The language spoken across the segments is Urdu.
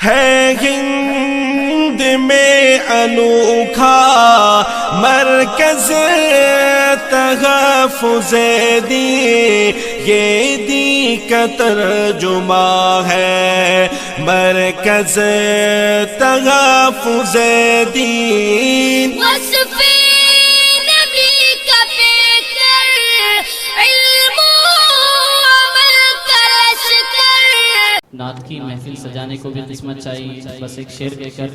ہے ہند میں انوکھا مرکز تحفظ دین، یہ دین کا ترجمہ ہے مرکز تحفظ دین۔ نعت کی محفل سجانے کو بھی قسمت چاہیے، بس ایک شعر کہہ کر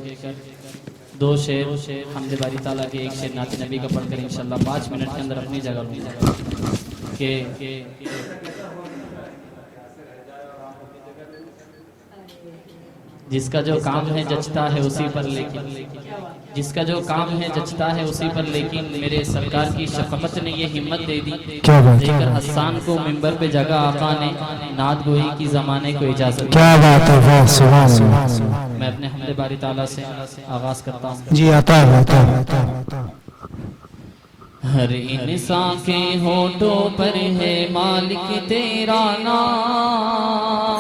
دو شعر حمد باری تعالیٰ کے، ایک شعر نعت نبی کا پڑھ کر انشاءاللہ 5 منٹ کے اندر اپنی جگہ لوں کہ جس کا جو کام ہے جچتا ہے اسی پر، جس کا جو کام ہے جچتا ہے اسی پر، لیکن میرے سرکار کی شفقت نے یہ ہمت دے دی، دے کر حسان کو منبر پہ جگہ آقا نے نعت گوئی کی زمانے کو اجازت دی۔ کیا بات ہے، سبحان اللہ۔ میں اپنے حمد باری تعالیٰ سے آغاز کرتا ہوں۔ جی عطا عطا۔ ہر انسان کے ہونٹوں پر ہے مالک تیرا نام،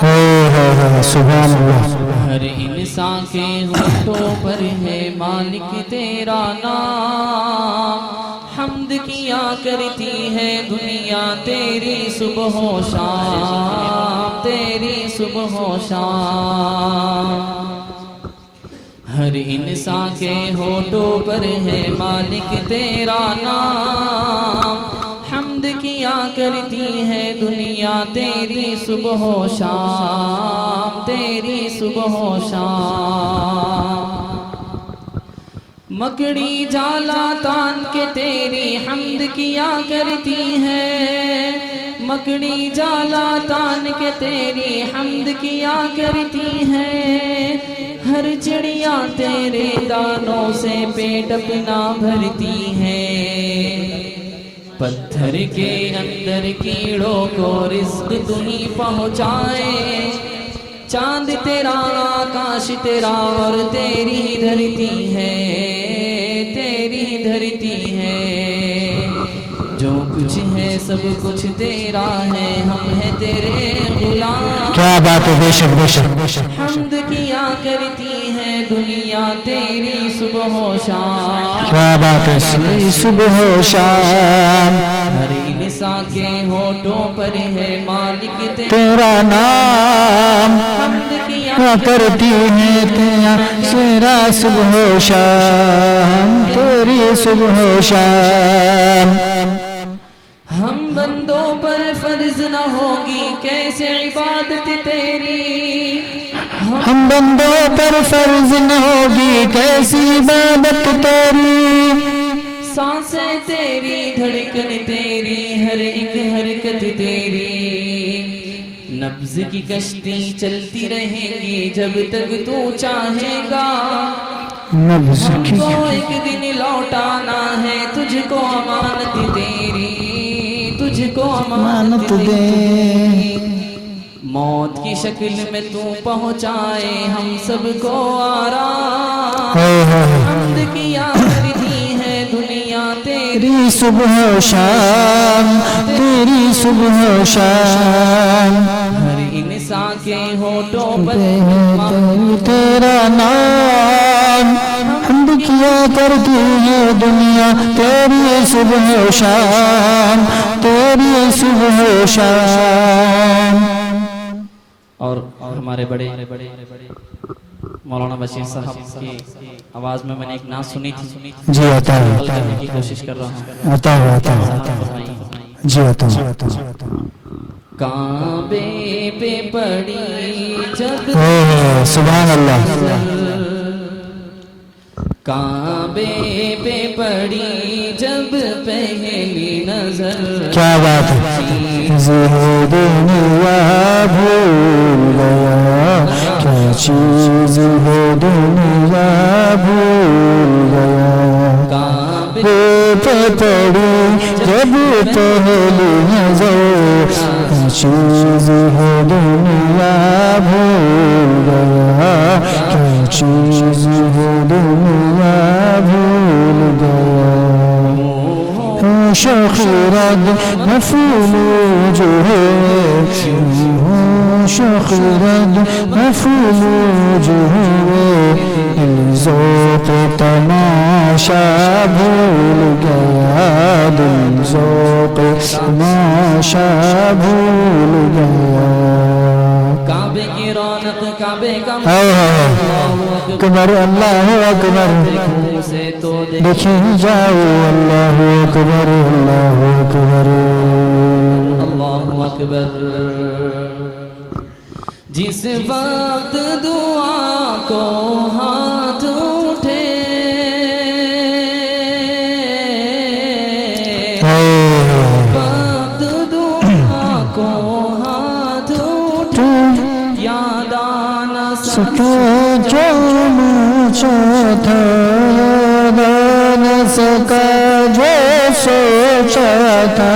سبحان اللہ۔ ہر انسان کے ہونٹوں پر ہے مالک تیرا نام، حمد کیا کرتی ہے دنیا تیری صبح و شام، تیری صبح و شام۔ ہر انسان کے ہونٹوں پر ہے مالک تیرا نام، حمد کیا کرتی ہے دنیا تیری صبح و شام، تیری صبح و شام۔ مکڑی جالا تان کے تیری حمد کیا کرتی ہے، مکڑی جالا تان کے تیری حمد کیا کرتی ہے، ہر چڑیا تیرے دانوں سے پیٹ اپنا بھرتی ہے، پتھر کے اندر کیڑوں کو رزق تو ہی پہنچائے، چاند تیرا آکاش تیرا اور تیری دھرتی ہے، تیری دھرتی ہے، جو کچھ ہے سب کچھ تیرا ہے، ہم ہیں تیرے غلام۔ کیا بات ہے، بے شک بے شک۔ حمد کیا کرتی ہے دنیا تیری صبح و شام، کیا بات ہے، صبح و شام۔ ہر انسان کے ہونٹوں پر ہے مالک تیرا نام، حمد کیا کیا کرتی ہے تیرا صبح و شام، تیری صبح و شام۔ ہم بندوں پر فرض نہ ہوگی کیسے عبادت تیری، ہم بندوں پر فرض نہ ہوگی کیسی عبادت تیری، سانسیں تیری دھڑکن تیری ہر ایک حرکت تیری، نبض کی کشتی چلتی رہے گی جب تک تو چاہے گا، نبض ہم کی کو ایک دن لوٹانا ہے تجھ کو امانت تیری، تجھ کو امانت دے، موت کی شکل میں تو پہنچائے ہم سب کو آرام، حمد کیا کرتی ہے دنیا تیری صبح و شام، تیری صبح و شام۔ ہر انسان کے ہونٹوں پر تیرا نام، حمد کیا کرتی ہے دنیا تیری صبح و شام، تیری صبح و شام۔ اور ہمارے بڑے مولانا بشیر صاحب کی آواز میں نے ایک نعت سنی تھی، جی عطا عمل کرنے کی کوشش کر رہا ہوں۔ عطا عطا جی عطا۔ کعبے پہ پڑی جب سبحان اللہ۔ کعبے پہ پڑی جب پہلی نظر، کیا بات ہے، زہد دنیا بھول گیا، کیا چیز ہے دنیا بھول گیا، کعبے پہ پڑی جب پہلی نظر، کیا چیز ہے دنیا بھول گیا، کیا چیز ہے دنیا بھول گیا، شخرد مفول جو ہے، شخرد مفعول وجوه ذوق تماشا بھول گیا دل ذوق تماشا بھول گیا کعبے کی رونق کعبے کا اکبر اللہ اکبر سے تو دیکھیں جاؤ اللہ اکبر اللہ اکبر اللہ اکبر جس وقت دعا کو ہاتھ اٹھے وقت دعا کو ہاتھ اٹھے یاد آنا سکا جو مچا تھا یاد آنا سکا جو سوچا تھا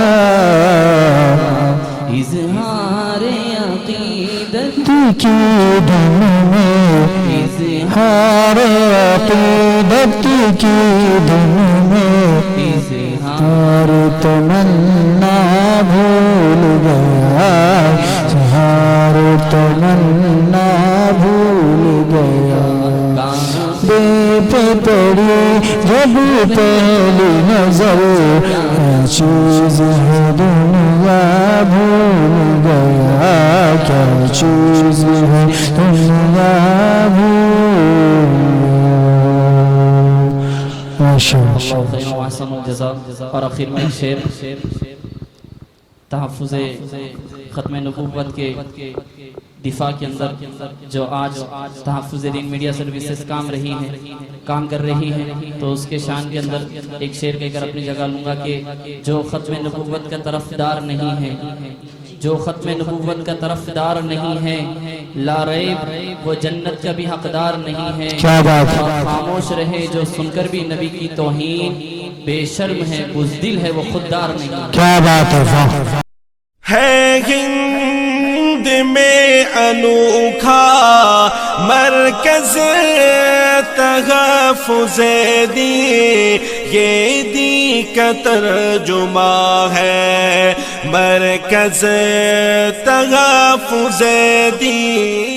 اظہار عقیدت کی دھن میں اظہار عقیدت کی دھن میں اظہار تمنا بھول گیا اظہار تمنا بھول گیا بے پہ پڑی جب پہلی نظر کیا چیز ہے دنیا بھول گیا کیا چیز ہے دنیا بھول اللہ خیر و احسن الجزا اور آخر میں شعر تحفظ ختم نبوت کے دفاع کے اندر جو آج تحفظ دین میڈیا سروسز کام کر رہی ہیں تو اس کے شان کے اندر ایک شعر کہہ کر اپنی جگہ لوں گا کہ جو ختم نبوت کا طرفدار نہیں ہے جو ختم نبوت کا طرفدار نہیں ہے لا ریب وہ جنت کا بھی حقدار نہیں ہے اور خاموش رہے جو سن کر بھی نبی کی توہین بے شرم ہے بزدل ہے وہ خوددار نہیں کیا بات ہے ہند میں انوکھا مرکز تحفظ دین یہ دی کا ترجمہ ہے مرکز تحفظ دین